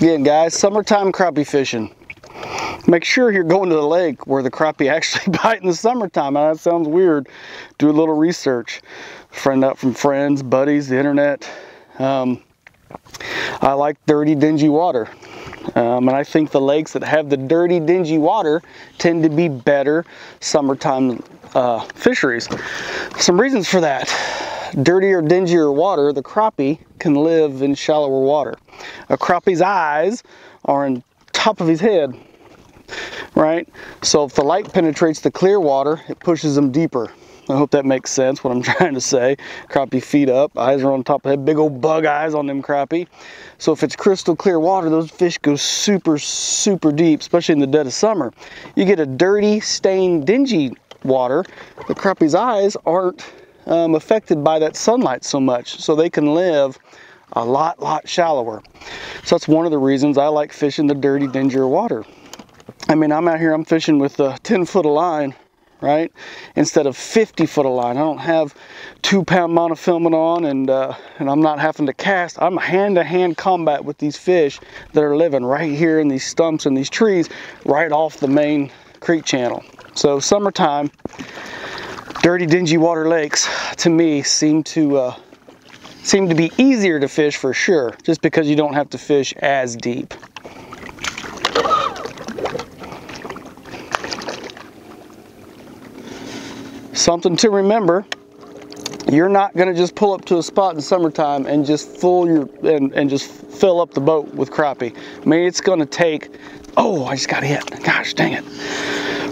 Again, guys, summertime crappie fishing. Make sure you're going to the lake where the crappie actually bite in the summertime. Now, that sounds weird. Do a little research. Find out from friends, buddies, the internet. I like dirty, dingy water. And I think the lakes that have the dirty, dingy water tend to be better summertime fisheries. Some reasons for that. Dirtier, dingier water, the crappie can live in shallower water. A crappie's eyes are on top of his head, right? So if the light penetrates the clear water, it pushes them deeper. I hope that makes sense, what I'm trying to say. Crappie feet up, eyes are on top of the head, big old bug eyes on them crappie. So if it's crystal clear water, those fish go super, super deep, especially in the dead of summer. You get a dirty, stained, dingy water, the crappie's eyes aren't affected by that sunlight so much, so they can live a lot shallower. So that's one of the reasons I like fishing the dirty, dingier water. I mean, I'm out here, I'm fishing with a 10-foot of line, right? Instead of 50-foot of line. I don't have 2-pound monofilament on, and I'm not having to cast. I'm hand-to-hand combat with these fish that are living right here in these stumps and these trees right off the main creek channel. So summertime, dirty, dingy water lakes, to me, seem to be easier to fish for sure, just because you don't have to fish as deep. Something to remember, you're not going to just pull up to a spot in summertime and just just fill up the boat with crappie. I mean, it's going to take, oh, I just got hit. Gosh, dang it.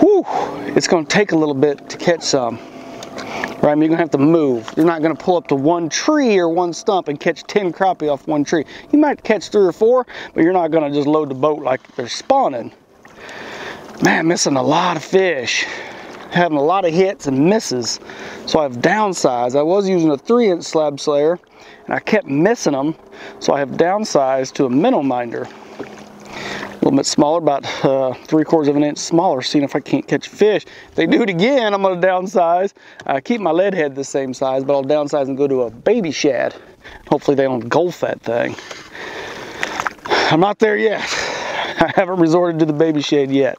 Whew. It's going to take a little bit to catch some. Right? I mean, you're going to have to move. You're not going to pull up to one tree or one stump and catch 10 crappie off one tree. You might catch 3 or 4, but you're not going to just load the boat like they're spawning. Man, missing a lot of fish. Having a lot of hits and misses. So I've downsized. I was using a 3-inch slab slayer, and I kept missing them. So I have downsized to a minnow minder. A little bit smaller, about 3/4 of an inch smaller, seeing if I can't catch fish. If they do it again, I'm going to downsize. I keep my lead head the same size, but I'll downsize and go to a baby shad. Hopefully they don't gulf that thing. I'm not there yet. I haven't resorted to the baby shad yet.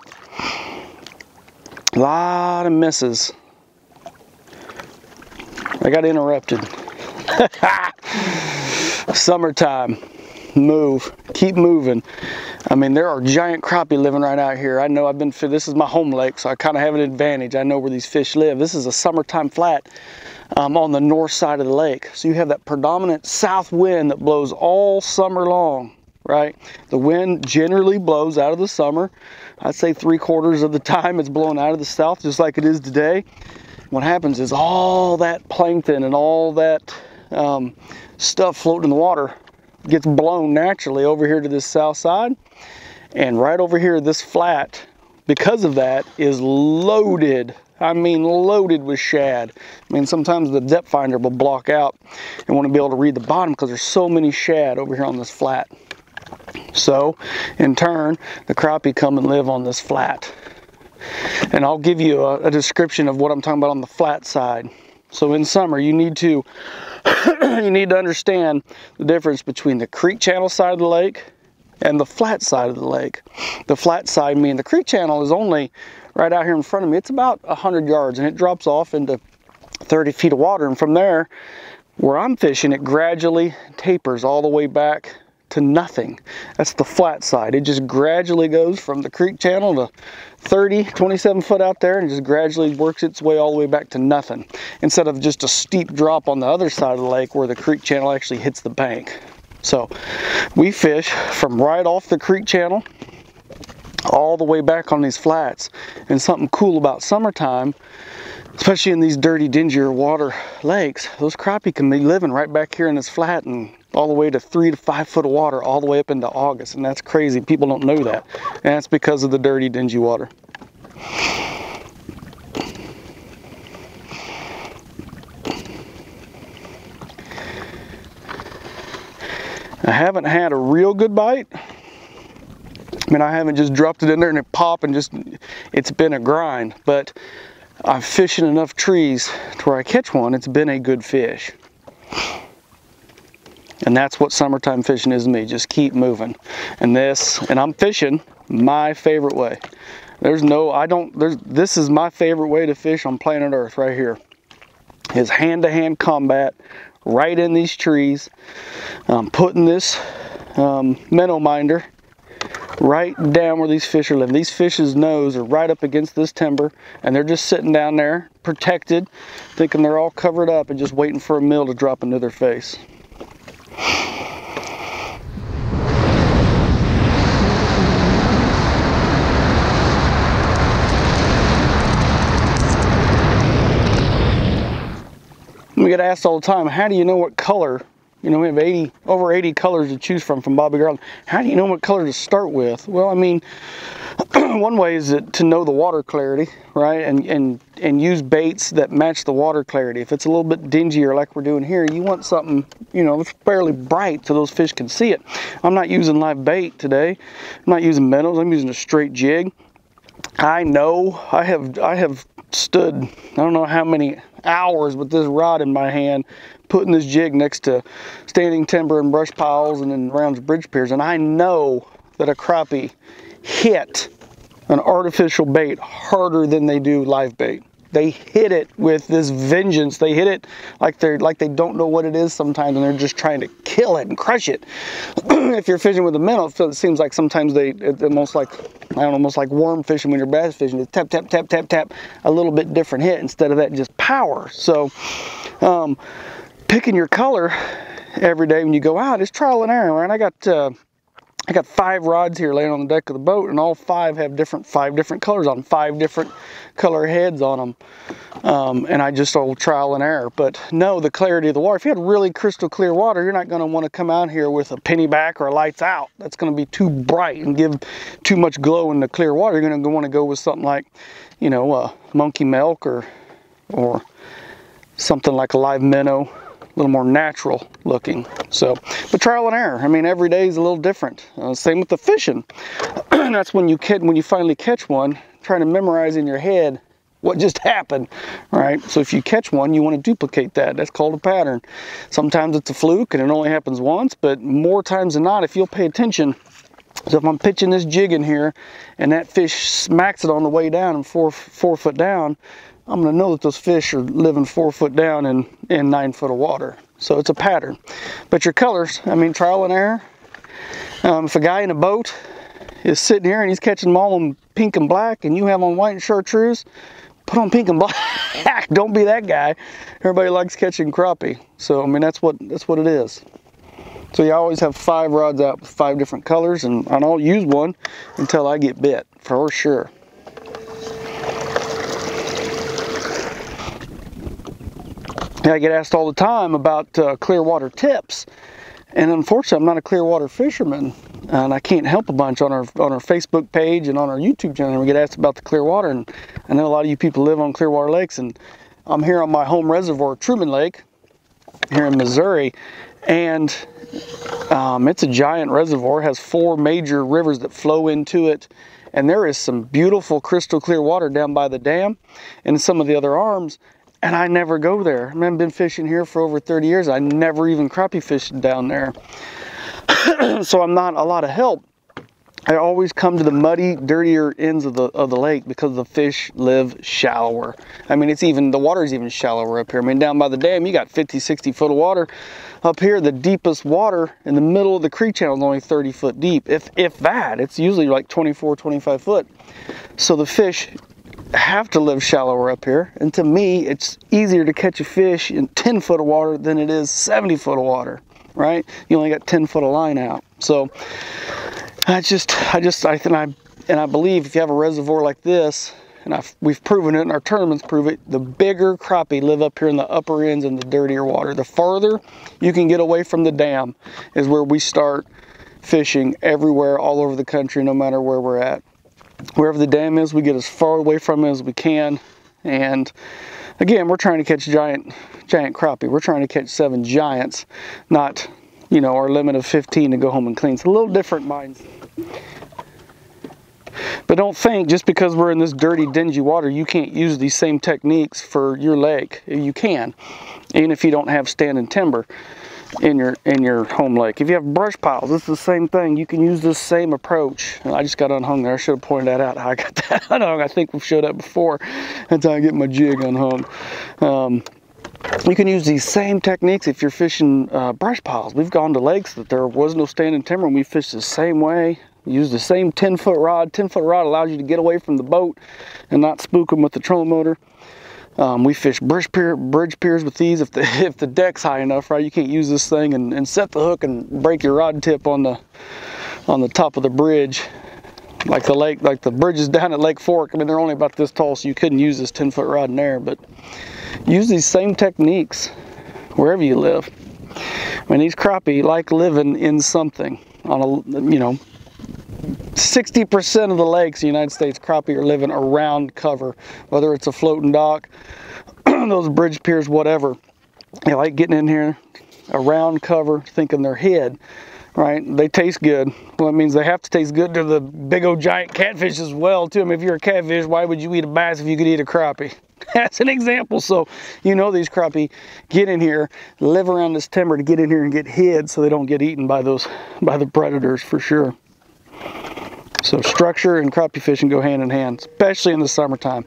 A lot of misses. I got interrupted. Summertime. Move. Keep moving. I mean, there are giant crappie living right out here. I know this is my home lake, so I kind of have an advantage. I know where these fish live. This is a summertime flat on the north side of the lake. So you have that predominant south wind that blows all summer long, right? The wind generally blows out of the summer. I'd say 3/4 of the time it's blowing out of the south, just like it is today. What happens is all that plankton and all that stuff floating in the water gets blown naturally over here to this south side, and right over here, this flat, because of that, is loaded. I mean, loaded with shad. I mean, sometimes the depth finder will block out and want to be able to read the bottom because there's so many shad over here on this flat. So, in turn, the crappie come and live on this flat. And I'll give you a description of what I'm talking about on the flat side. So in summer, you need to understand the difference between the creek channel side of the lake and the flat side of the lake. The flat side, meaning the creek channel, is only right out here in front of me. It's about 100 yards, and it drops off into 30 feet of water. And from there, where I'm fishing, it gradually tapers all the way back to nothing. That's the flat side. It just gradually goes from the creek channel to 27 foot out there, and just gradually works its way all the way back to nothing, instead of just a steep drop on the other side of the lake where the creek channel actually hits the bank. So we fish from right off the creek channel all the way back on these flats. And something cool about summertime, especially in these dirty, dingier water lakes, those crappie can be living right back here in this flat and all the way to 3 to 5 foot of water all the way up into August. And that's crazy. People don't know that. And that's because of the dirty, dingy water. I haven't had a real good bite. I mean, I haven't just dropped it in there and it popped and it's been a grind. But I'm fishing enough trees to where I catch one, it's been a good fish. And that's what summertime fishing is to me. Just keep moving. And I'm fishing my favorite way. This is my favorite way to fish on planet Earth right here. Is hand-to-hand combat right in these trees. Putting this minnow minder right down where these fish are living. These fish's nose are right up against this timber, and they're just sitting down there protected, thinking they're all covered up and just waiting for a meal to drop into their face. We get asked all the time, how do you know what color? You know, we have over 80 colors to choose from Bobby Garland. How do you know what color to start with? Well, I mean, one way is to know the water clarity, right? And use baits that match the water clarity. If it's a little bit dingier like we're doing here, you want something, you know, that's fairly bright so those fish can see it. I'm not using live bait today. I'm not using minnows. I'm using a straight jig. I know I have stood, I don't know how many hours with this rod in my hand, putting this jig next to standing timber and brush piles and then around bridge piers, and I know that a crappie hit an artificial bait harder than they do live bait. They hit it with this vengeance. They hit it like they don't know what it is sometimes, and they're just trying to kill it and crush it. If you're fishing with a minnow, it seems like sometimes it's almost like, I don't know, almost like worm fishing when you're bass fishing. It's tap, tap, tap, tap, tap, a little bit different hit instead of that just power. So picking your color every day when you go out is trial and error, right? I got 5 rods here laying on the deck of the boat, and all 5 have 5 different colors on them, 5 different color heads on them. And I just all trial and error. But know the clarity of the water. If you had really crystal clear water, you're not going to want to come out here with a penny back or a lights out. That's going to be too bright and give too much glow in the clear water. You're going to want to go with something like, you know, monkey milk or something like a live minnow. A little more natural looking. So, but trial and error. I mean, every day is a little different. Same with the fishing. That's when you finally catch one, trying to memorize in your head what just happened, right? So if you catch one, you want to duplicate that. That's called a pattern. Sometimes it's a fluke and it only happens once, but more times than not, if you'll pay attention. So if I'm pitching this jig in here and that fish smacks it on the way down and four foot down, I'm going to know that those fish are living 4 foot down in 9 foot of water. So it's a pattern. But your colors, I mean, trial and error. If a guy in a boat is sitting here and he's catching them all in pink and black and you have on white and chartreuse, put on pink and black. Don't be that guy. Everybody likes catching crappie. So, I mean, that's what it is. So you always have 5 rods out with 5 different colors, and I'll use one until I get bit, for sure. I get asked all the time about clear water tips, and unfortunately I'm not a clear water fisherman, and I can't help a bunch on our Facebook page and on our YouTube channel. We get asked about the clear water, and I know a lot of you people live on clear water lakes, and I'm here on my home reservoir, Truman Lake, here in Missouri, and it's a giant reservoir. It has 4 major rivers that flow into it, and there is some beautiful crystal clear water down by the dam and some of the other arms. And I never go there. I mean, I've been fishing here for over 30 years. I never even crappie fished down there. So I'm not a lot of help. I always come to the muddy, dirtier ends of the lake because the fish live shallower. I mean, the water is even shallower up here. I mean, down by the dam, you got 50, 60 foot of water. Up here, the deepest water in the middle of the creek channel is only 30 foot deep. If that, it's usually like 24, 25 foot. So the fish have to live shallower up here, and to me it's easier to catch a fish in 10 foot of water than it is 70 foot of water, right? You only got 10 foot of line out. So I believe if you have a reservoir like this, and we've proven it, and our tournaments prove it, the bigger crappie live up here in the upper ends in the dirtier water. The farther you can get away from the dam is where we start fishing everywhere all over the country, no matter where we're at. Wherever the dam is, we get as far away from it as we can. And again, we're trying to catch giant crappie. We're trying to catch 7 giants, not, you know, our limit of 15 to go home and clean. It's a little different mindset. But don't think just because we're in this dirty, dingy water, you can't use these same techniques for your lake. You can, even if you don't have standing timber. in your home lake. If you have brush piles, it's the same thing. You can use this same approach. I just got unhung there. I should have pointed that out, how I got that unhung. I think we've showed that before until I get my jig unhung. You can use these same techniques if you're fishing brush piles. We've gone to lakes that there was no standing timber, and we fished the same way. Use the same 10-foot rod. 10-foot rod allows you to get away from the boat and not spook them with the trolling motor. We fish bridge piers with these. If the deck's high enough, right, you can't use this thing and set the hook and break your rod tip on the top of the bridge, like the bridges down at Lake Fork. I mean, they're only about this tall, so you couldn't use this 10-foot rod in there. But use these same techniques wherever you live. I mean, these crappie like living in something. On a 60% of the lakes in the United States, crappie are living around cover, whether it's a floating dock, those bridge piers, whatever. They like getting in here around cover, thinking they're hid, right? They taste good. Well, that means they have to taste good to the big old giant catfish as well, too. I mean, if you're a catfish, why would you eat a bass if you could eat a crappie? That's an example. So, you know, these crappie get in here, live around this timber to get in here and get hid so they don't get eaten by the predators, for sure. So structure and crappie fishing go hand in hand, especially in the summertime.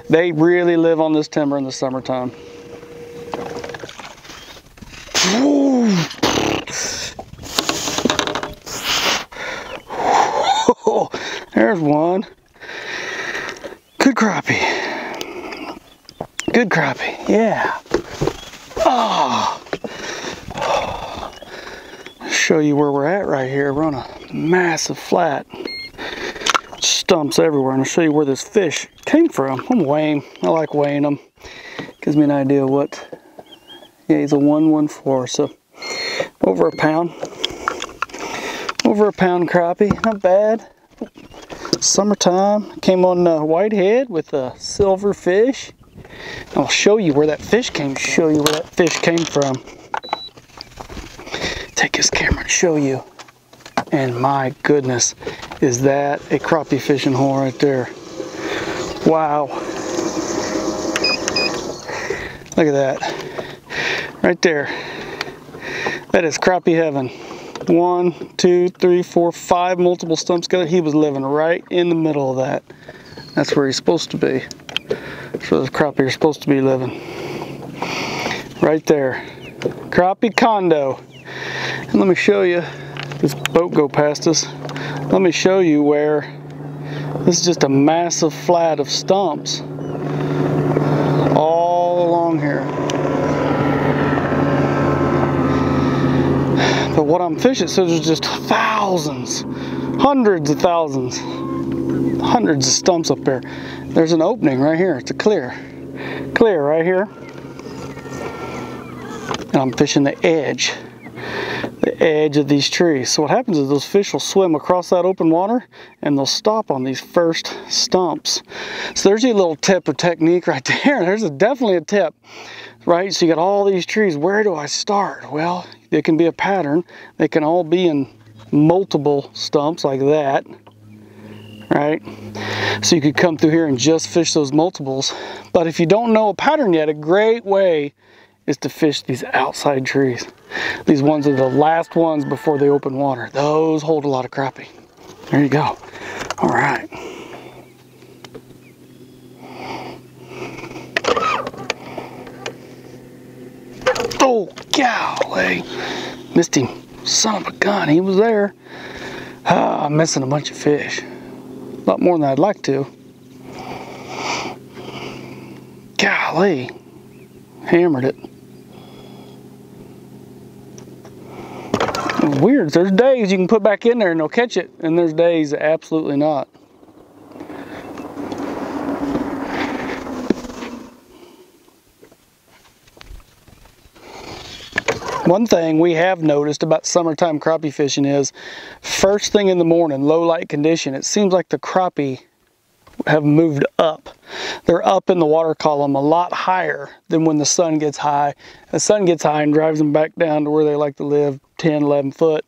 They really live on this timber in the summertime. Ooh. There's one. Good crappie. Good crappie, yeah. Oh. Show you where we're at right here. We're on a massive flat. Stumps everywhere, and I'll show you where this fish came from. I'm weighing. I like weighing them. Gives me an idea of what. Yeah, he's a 114, so over a pound. Over a pound crappie, not bad. Summertime. Came on whitehead with a silver fish. I'll show you where that fish came. Show you where that fish came from. Take this camera and show you. And my goodness, is that a crappie fishing hole right there. Wow. Look at that. Right there. That is crappie heaven. 1, 2, 3, 4, 5 multiple stumps together. He was living right in the middle of that. That's where he's supposed to be. That's where those crappie are supposed to be living. Right there. Crappie condo. And let me show you. This boat go past us. Let me show you where this is just a massive flat of stumps all along here. But what I'm fishing, so there's just thousands, hundreds of thousands, hundreds of stumps up there. There's an opening right here. It's a clear right here. And I'm fishing the edge of these trees. So what happens is those fish will swim across that open water and they'll stop on these first stumps. So there's your little tip or technique right there. There's definitely a tip, right? So you got all these trees. Where do I start? Well, it can be a pattern. They can all be in multiple stumps like that, right? So you could come through here and just fish those multiples. But if you don't know a pattern yet, a great way is to fish these outside trees. These ones are the last ones before they open water. Those hold a lot of crappie. There you go. All right. Oh, golly. Missed him. Son of a gun, he was there. I'm missing a bunch of fish. A lot more than I'd like to. Golly. Hammered it. Weird. There's days you can put back in there and they'll catch it, and there's days absolutely not. One thing we have noticed about summertime crappie fishing is first thing in the morning, low light condition, it seems like the crappie have moved up. They're up in the water column a lot higher than when the sun gets high. The sun gets high and drives them back down to where they like to live, 10, 11 foot.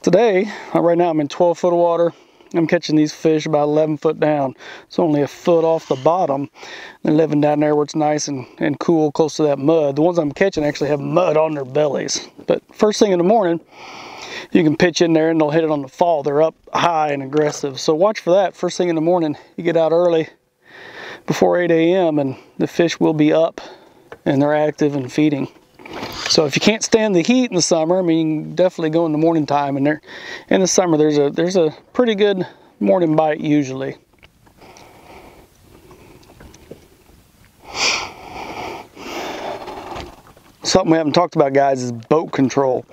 Today, right now I'm in 12 foot of water. I'm catching these fish about 11 foot down. It's only a foot off the bottom. They're living down there where it's nice and cool, close to that mud. The ones I'm catching actually have mud on their bellies. But first thing in the morning, you can pitch in there and they'll hit it on the fall. They're up high and aggressive. So watch for that. First thing in the morning, you get out early before 8 a.m. and the fish will be up and they're active and feeding. So if you can't stand the heat in the summer, I mean, you can definitely go in the morning time. And in the summer, there's a pretty good morning bite usually. Something we haven't talked about, guys, is boat control.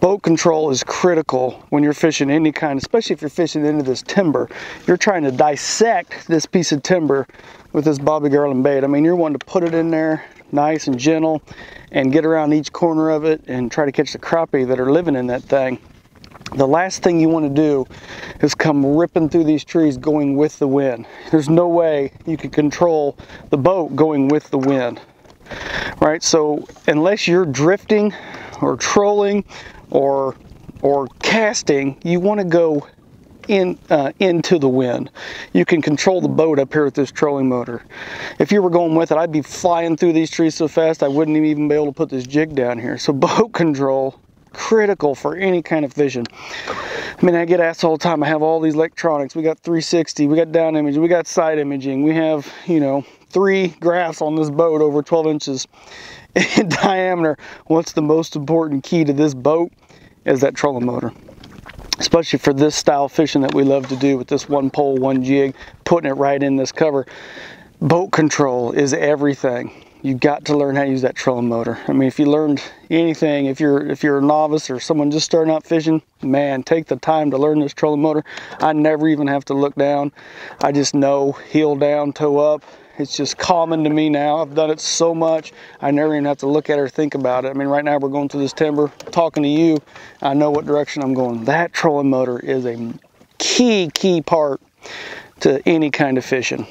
Boat control is critical when you're fishing any kind, especially if you're fishing into this timber. You're trying to dissect this piece of timber with this Bobby Garland bait. I mean, you're wanting to put it in there nice and gentle and get around each corner of it and try to catch the crappie that are living in that thing. The last thing you want to do is come ripping through these trees going with the wind. There's no way you can control the boat going with the wind, right? So unless you're drifting or trolling or casting, you want to go into the wind. You can control the boat up here with this trolling motor. If you were going with it, I'd be flying through these trees so fast I wouldn't even be able to put this jig down here. So boat control, critical for any kind of fishing. I mean, I get asked all the time. I have all these electronics. We got 360, we got down imaging, we got side imaging, we have, you know, 3 graphs on this boat over 12 inches in diameter. What's the most important key to this boat is that trolling motor. Especially for this style fishing that we love to do with this one pole, one jig, putting it right in this cover. Boat control is everything. You got to learn how to use that trolling motor. I mean, if you learned anything, if you're a novice or someone just starting out fishing, man, take the time to learn this trolling motor. I never even have to look down. I just know heel down, toe up. It's just common to me now. I've done it so much, I never even have to look at it or think about it. I mean, right now we're going through this timber, talking to you. I know what direction I'm going. That trolling motor is a key part to any kind of fishing.